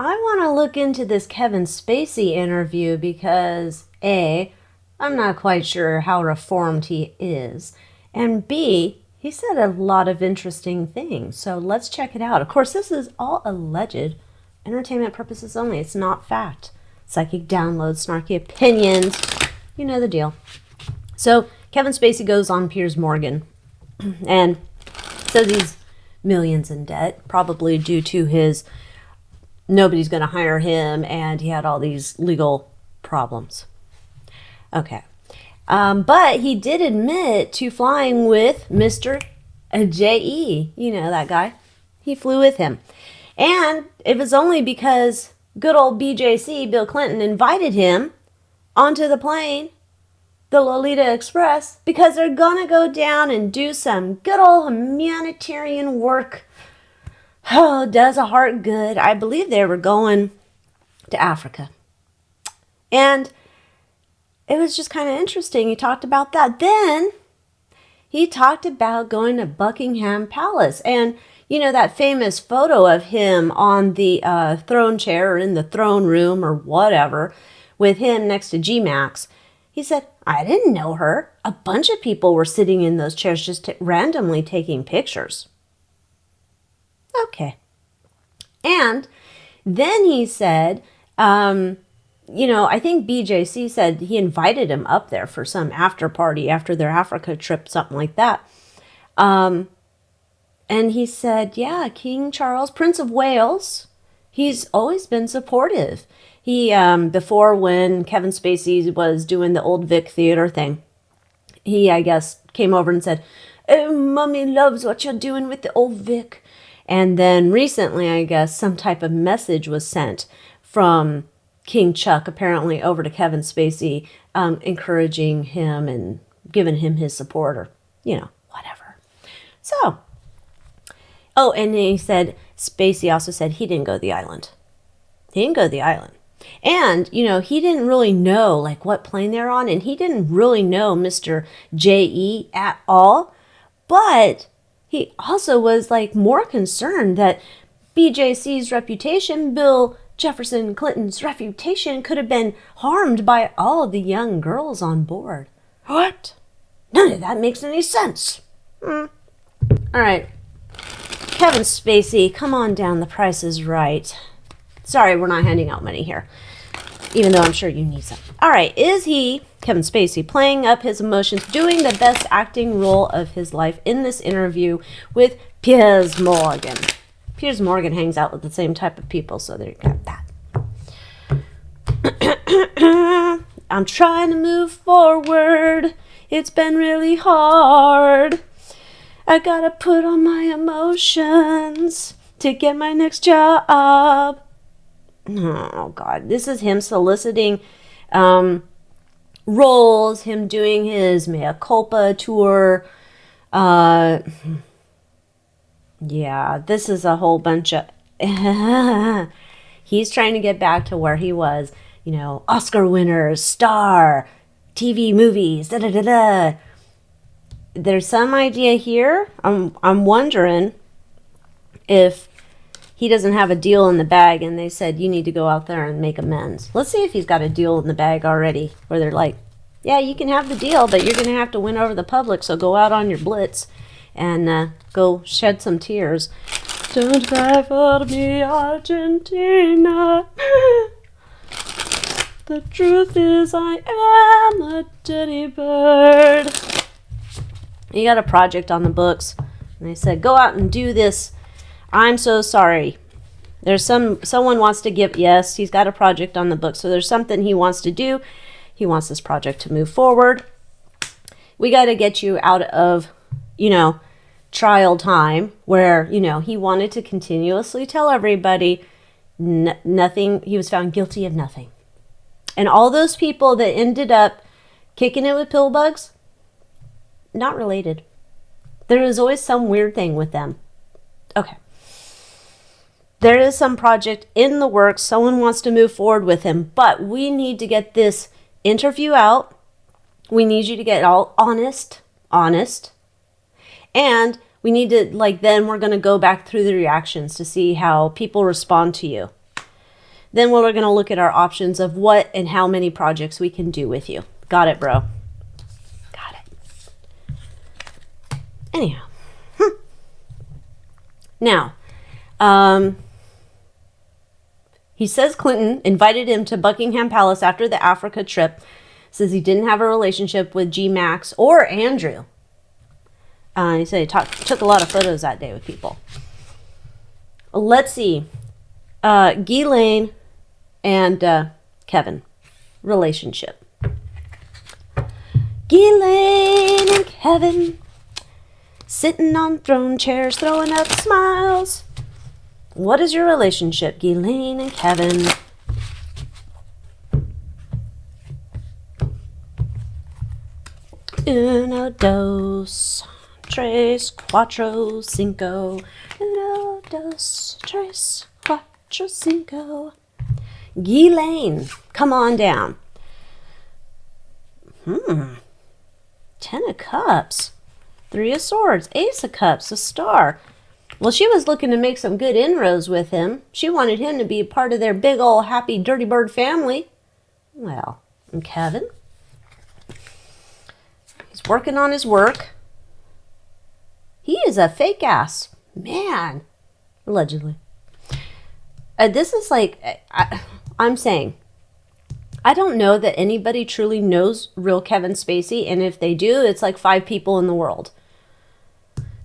I want to look into this Kevin Spacey interview because A, I'm not quite sure how reformed he is, and B, he said a lot of interesting things. So let's check it out. Of course, this is all alleged, entertainment purposes only. It's not fact. Psychic downloads, snarky opinions. You know the deal. So Kevin Spacey goes on Piers Morgan and says he's millions in debt, probably due to his nobody's going to hire him, and he had all these legal problems. Okay. But he did admit to flying with Mr. J.E. You know that guy. He flew with him. And it was only because good old BJC, Bill Clinton, invited him onto the plane, the Lolita Express, because they're going to go down and do some good old humanitarian work. Oh, does a heart good. I believe they were going to Africa. And it was just kind of interesting. He talked about that. Then he talked about going to Buckingham Palace. And, you know, that famous photo of him on the throne chair or in the throne room or whatever with him next to G-Max. He said, I didn't know her. A bunch of people were sitting in those chairs just randomly taking pictures. Okay. And then he said, I think BJC said he invited him up there for some after party after their Africa trip, something like that. And he said, yeah, King Charles, Prince of Wales, he's always been supportive. He, before when Kevin Spacey was doing the Old Vic theater thing, he, I guess, came over and said, oh, Mommy loves what you're doing with the Old Vic. And then recently, I guess, some type of message was sent from King Chuck, apparently, over to Kevin Spacey, encouraging him and giving him his support or, whatever. So, and he said, Spacey also said he didn't go to the island. He didn't go to the island. And, he didn't really know, what plane they're on, and he didn't really know Mr. J.E. at all. But he also was more concerned that BJC's reputation, Bill Jefferson Clinton's reputation, could have been harmed by all of the young girls on board. What? None of that makes any sense. All right. Kevin Spacey, come on down. The price is right. Sorry, we're not handing out money here, even though I'm sure you need some. All right. Is he, Kevin Spacey, playing up his emotions, doing the best acting role of his life in this interview with Piers Morgan? Piers Morgan hangs out with the same type of people, so there you got that. I'm trying to move forward. It's been really hard. I gotta put on my emotions to get my next job. Oh, God. This is him soliciting roles, him doing his mea culpa tour. Yeah, this is a whole bunch of... He's trying to get back to where he was. Oscar winners, star, TV movies, da-da-da-da. There's some idea here. I'm wondering if he doesn't have a deal in the bag and they said, you need to go out there and make amends. Let's see if he's got a deal in the bag already where they're like, yeah, you can have the deal, but you're going to have to win over the public, so go out on your blitz and go shed some tears. Don't cry for me, Argentina. The truth is I am a teddy bird. You got a project on the books, and they said, go out and do this. I'm so sorry. There's someone wants to give, yes, he's got a project on the book, so there's something he wants to do. He wants this project to move forward. We got to get you out of, trial time where, he wanted to continuously tell everybody nothing. He was found guilty of nothing. And all those people that ended up kicking it with pill bugs, not related. There is always some weird thing with them. Okay. There is some project in the works. Someone wants to move forward with him, but we need to get this interview out. We need you to get all honest. And we need to, then we're going to go back through the reactions to see how people respond to you. Then we're going to look at our options of what and how many projects we can do with you. Got it, bro? Got it. Anyhow. Now, he says Clinton invited him to Buckingham Palace after the Africa trip. Says he didn't have a relationship with G. Max or Andrew. He said he took a lot of photos that day with people. Let's see. Ghislaine and Kevin. Relationship. Ghislaine and Kevin. Sitting on throne chairs, throwing up smiles. What is your relationship, Ghislaine and Kevin? Uno, dos, tres, cuatro, cinco. Uno, dos, tres, cuatro, cinco. Ghislaine, come on down. 10 of Cups. 3 of Swords. Ace of Cups. A star. Well, she was looking to make some good inroads with him. She wanted him to be a part of their big old happy dirty bird family. Well, and Kevin? He's working on his work. He is a fake ass. Man. Allegedly. This is like, I'm saying, I don't know that anybody truly knows real Kevin Spacey. And if they do, it's like 5 people in the world.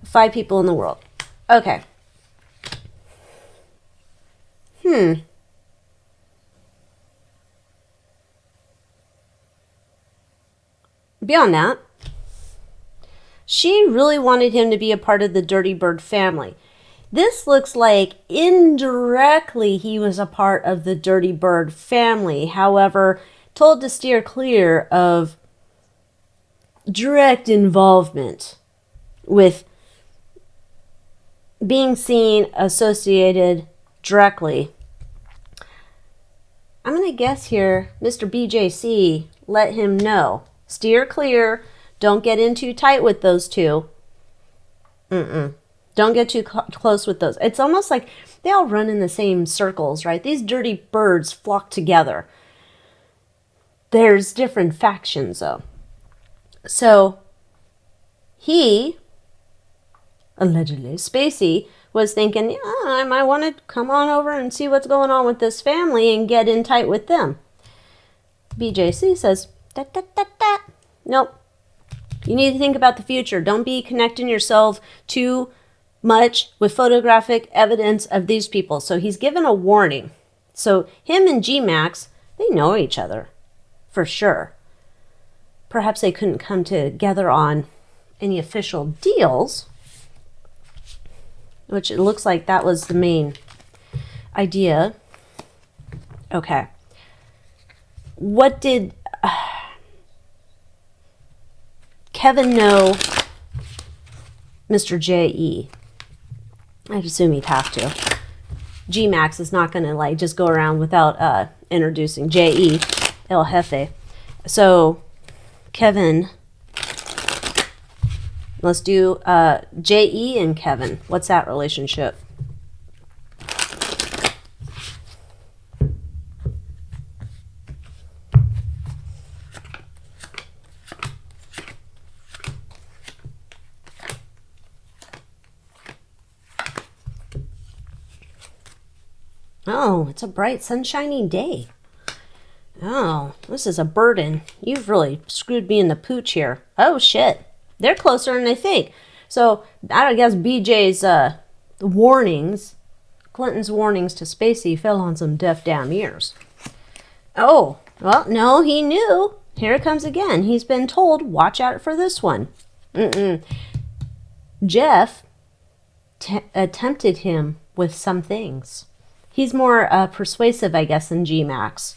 5 people in the world. Okay. Beyond that, she really wanted him to be a part of the Dirty Bird family. This looks like indirectly he was a part of the Dirty Bird family. However, told to steer clear of direct involvement with being seen associated directly. I'm going to guess here, Mr. BJC let him know. Steer clear. Don't get in too tight with those two. Don't get too close with those. It's almost like they all run in the same circles, right? These dirty birds flock together. There's different factions, though. So, he, allegedly, Spacey, was thinking, yeah, I might want to come on over and see what's going on with this family and get in tight with them. BJC says, nope. You need to think about the future. Don't be connecting yourself too much with photographic evidence of these people. So he's given a warning. So him and G-Max, they know each other for sure. Perhaps they couldn't come together on any official deals, which it looks like that was the main idea. Okay. What did Kevin know Mr. J.E.? I'd assume he'd have to. G-Max is not going to like just go around without introducing J.E. El Jefe. So, Kevin, let's do J.E. and Kevin. What's that relationship? Oh, it's a bright, sunshiny day. Oh, this is a burden. You've really screwed me in the pooch here. Oh, shit. They're closer than they think. So, I guess BJ's warnings, Clinton's warnings to Spacey fell on some deaf, damn ears. Oh, well, no, he knew. Here it comes again. He's been told, watch out for this one. Jeff attempted him with some things. He's more persuasive, I guess, than G-Max.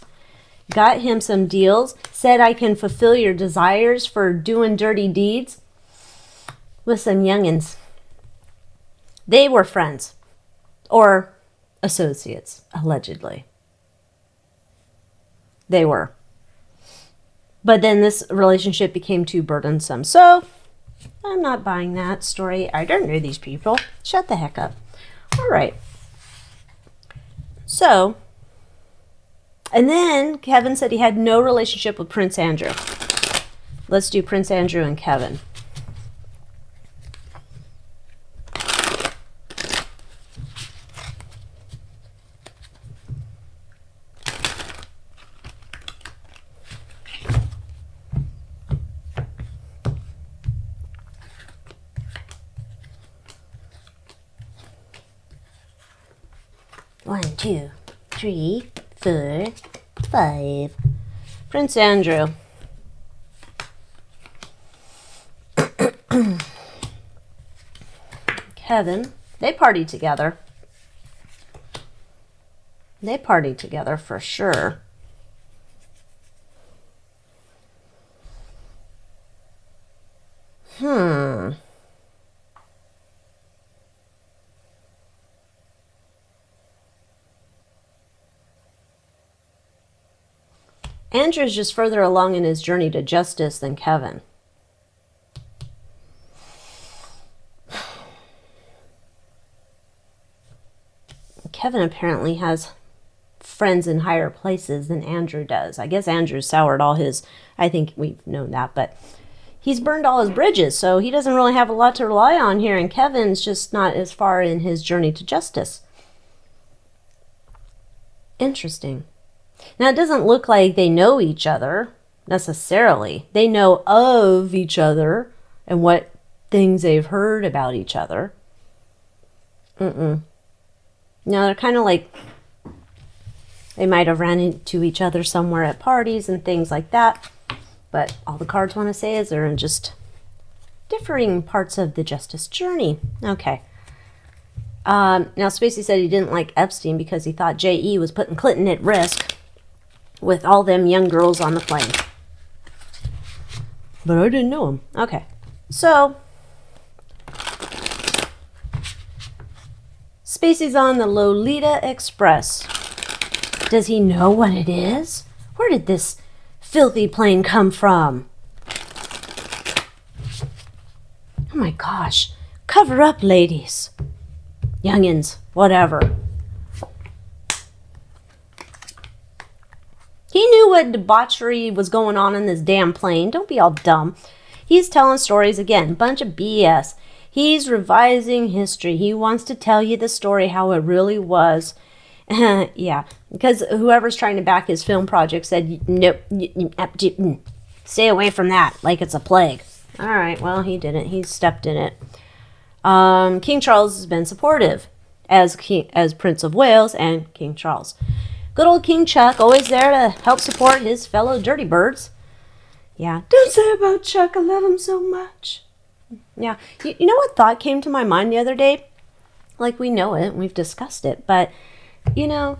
Got him some deals. Said I can fulfill your desires for doing dirty deeds with some youngins. They were friends. Or associates, allegedly. They were. But then this relationship became too burdensome. So, I'm not buying that story. I don't know these people. Shut the heck up. All right. So, And then Kevin said he had no relationship with Prince Andrew. Let's do Prince Andrew and Kevin. One, two, three, 4, 5. Prince Andrew. Kevin. They partied together. They partied together for sure. Andrew's just further along in his journey to justice than Kevin. Kevin apparently has friends in higher places than Andrew does. I guess Andrew soured all his, I think we've known that, but he's burned all his bridges, so he doesn't really have a lot to rely on here, and Kevin's just not as far in his journey to justice. Interesting. Now, it doesn't look like they know each other, necessarily. They know of each other and what things they've heard about each other. No, they're kind of like they might have ran into each other somewhere at parties and things like that. But all the cards want to say is they're in just differing parts of the justice journey. Okay. Now, Spacey said he didn't like Epstein because he thought J.E. was putting Clinton at risk with all them young girls on the plane. But I didn't know him. Okay. So, Spacey's on the Lolita Express. Does he know what it is? Where did this filthy plane come from? Oh my gosh. Cover up, ladies. Youngins, whatever. He knew what debauchery was going on in this damn plane. Don't be all dumb. He's telling stories again. Bunch of BS. He's revising history. He wants to tell you the story how it really was. Yeah, because whoever's trying to back his film project said, nope, stay away from that, like it's a plague. All right, well, he didn't. He stepped in it. King Charles has been supportive as Prince of Wales and King Charles. Good old King Chuck, always there to help support his fellow dirty birds. Yeah, don't say about Chuck, I love him so much. Yeah, you know what thought came to my mind the other day? Like, we know it, we've discussed it, but, you know,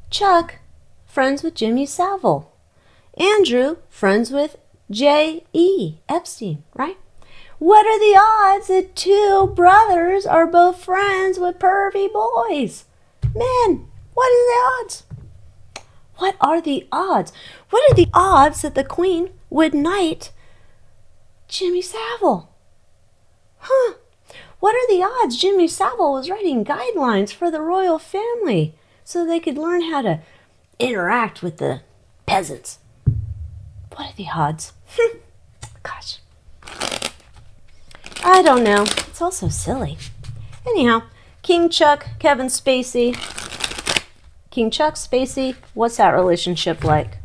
Chuck, friends with Jimmy Savile. Andrew, friends with J.E. Epstein, right? What are the odds that two brothers are both friends with pervy boys? Man, what are the odds? What are the odds? What are the odds that the Queen would knight Jimmy Savile? Huh. What are the odds Jimmy Savile was writing guidelines for the royal family so they could learn how to interact with the peasants? What are the odds? Gosh. I don't know. It's all so silly. Anyhow, King Chuck, Kevin Spacey. King Chuck, Spacey, what's that relationship like?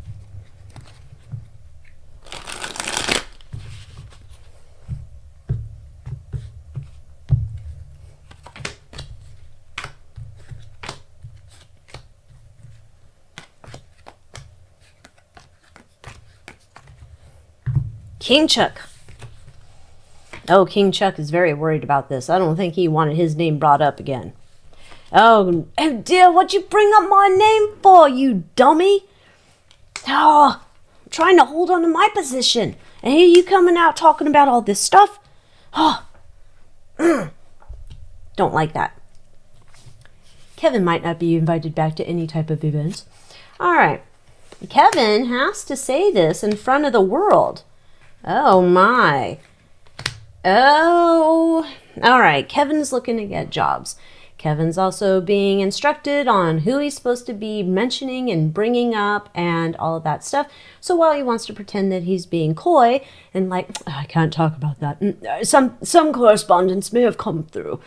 King Chuck. Oh, King Chuck is very worried about this. I don't think he wanted his name brought up again. Oh dear, what'd you bring up my name for, you dummy? Oh, I'm trying to hold on to my position. And here you coming out talking about all this stuff? Oh, don't like that. Kevin might not be invited back to any type of events. All right. Kevin has to say this in front of the world. Oh, my. Oh, all right. Kevin's looking to get jobs. Kevin's also being instructed on who he's supposed to be mentioning and bringing up and all of that stuff. So while he wants to pretend that he's being coy and like, "Oh, I can't talk about that. Some correspondence may have come through.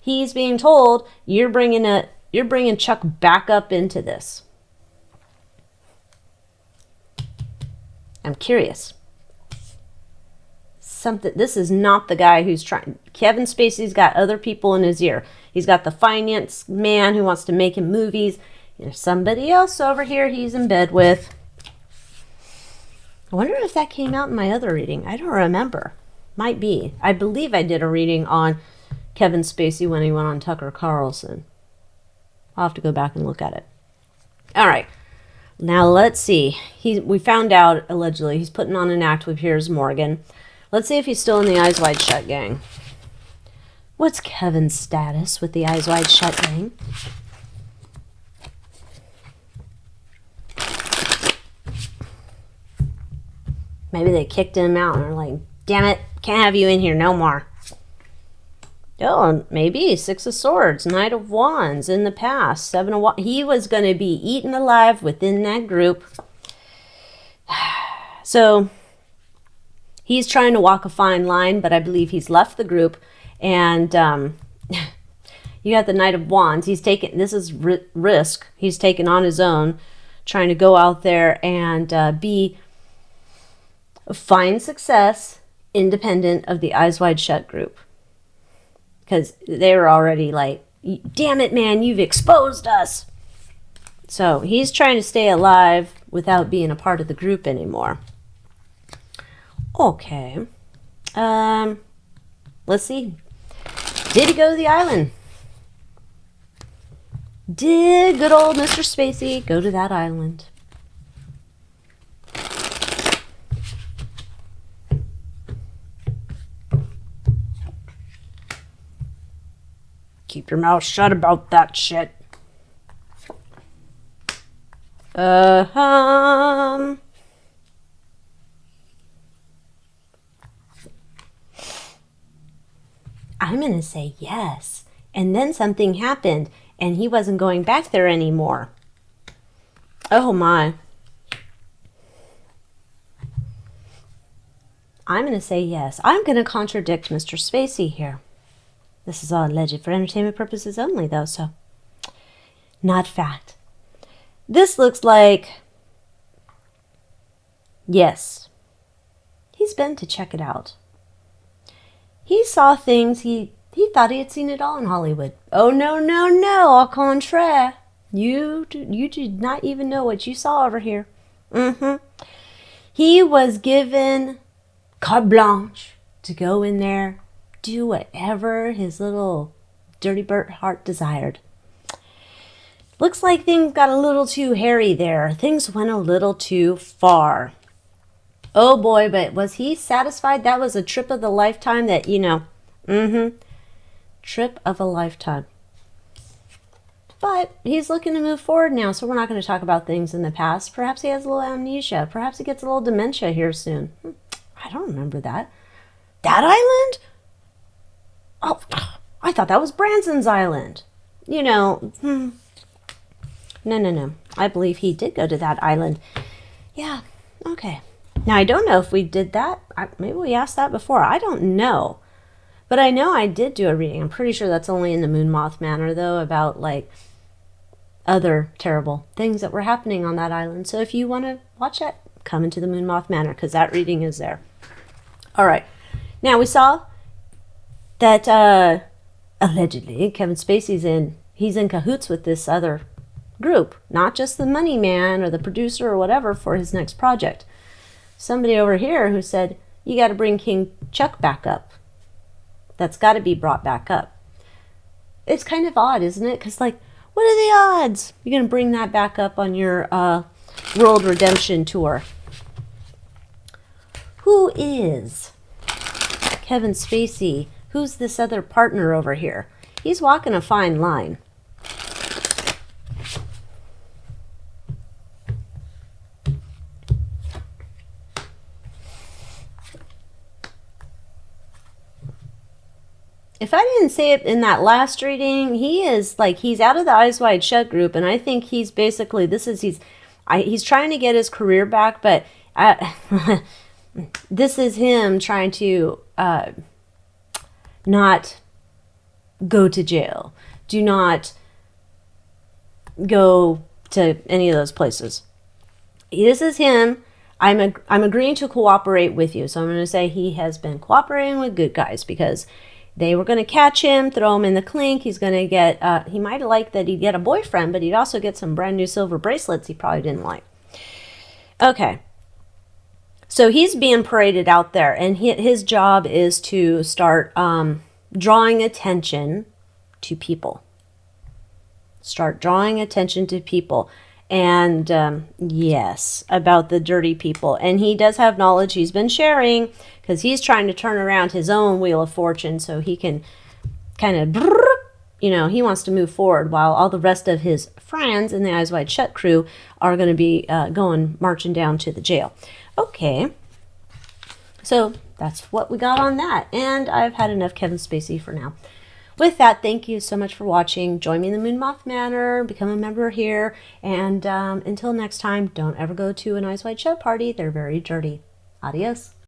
He's being told you're bringing Chuck back up into this. I'm curious. This is not the guy who's trying. Kevin Spacey's got other people in his ear. He's got the finance man who wants to make him movies. There's somebody else over here he's in bed with. I wonder if that came out in my other reading. I don't remember. Might be. I believe I did a reading on Kevin Spacey when he went on Tucker Carlson. I'll have to go back and look at it. All right. Now let's see. We found out, allegedly, he's putting on an act with Piers Morgan. Let's see if he's still in the Eyes Wide Shut gang. What's Kevin's status with the Eyes Wide Shut gang? Maybe they kicked him out and are like, damn it, can't have you in here no more. Oh, maybe Six of Swords, Knight of Wands in the past, Seven of Wands. He was going to be eaten alive within that group. So he's trying to walk a fine line, but I believe he's left the group. And you got the Knight of Wands. He's taken, this is risk. He's taken on his own, trying to go out there and find success independent of the Eyes Wide Shut group. Because they were already like, damn it, man, you've exposed us. So he's trying to stay alive without being a part of the group anymore. Okay. Let's see. Did he go to the island? Did good old Mr. Spacey go to that island? Keep your mouth shut about that shit. I'm going to say yes. And then something happened, and he wasn't going back there anymore. Oh, my. I'm going to say yes. I'm going to contradict Mr. Spacey here. This is all alleged for entertainment purposes only, though, so not fact. This looks like, yes, he's been to check it out. He saw things, he thought he had seen it all in Hollywood. Oh, no, no, no, au contraire. You did not even know what you saw over here. He was given carte blanche to go in there, do whatever his little dirty bird heart desired. Looks like things got a little too hairy there. Things went a little too far. Oh boy, but was he satisfied? That was a trip of the lifetime that, trip of a lifetime. But he's looking to move forward now, so we're not going to talk about things in the past. Perhaps he has a little amnesia. Perhaps he gets a little dementia here soon. I don't remember that. That island? Oh, I thought that was Branson's island. No. I believe he did go to that island. Yeah, okay. Now, I don't know if we did that. Maybe we asked that before. I don't know. But I know I did do a reading. I'm pretty sure that's only in the Moth Manor, though, about, like, other terrible things that were happening on that island. So if you want to watch that, come into the Moth Manor, because that reading is there. All right. Now, we saw that allegedly Kevin Spacey's he's in cahoots with this other group, not just the money man or the producer or whatever for his next project. Somebody over here who said, you got to bring King Chuck back up. That's got to be brought back up. It's kind of odd, isn't it? Because, like, what are the odds you're going to bring that back up on your World Redemption Tour? Who is Kevin Spacey? Who's this other partner over here? He's walking a fine line. if I didn't say it in that last reading, he is like, he's out of the Eyes Wide Shut group, and I think he's basically, he's trying to get his career back, but this is him trying to not go to jail. Do not go to any of those places. This is him. I'm agreeing to cooperate with you. So I'm going to say he has been cooperating with good guys because they were going to catch him, throw him in the clink. He's going to get, he might have liked that he'd get a boyfriend, but he'd also get some brand new silver bracelets he probably didn't like. Okay. So he's being paraded out there, and his job is to start drawing attention to people. Start drawing attention to people. And yes, about the dirty people. And he does have knowledge he's been sharing because he's trying to turn around his own Wheel of Fortune so he can kind of, he wants to move forward while all the rest of his friends in the Eyes Wide Shut crew are going to be marching down to the jail. Okay, so that's what we got on that. And I've had enough Kevin Spacey for now. With that, thank you so much for watching. Join me in the Moon Moth Manor. Become a member here. And until next time, don't ever go to an Eyes Wide Shut party. They're very dirty. Adios.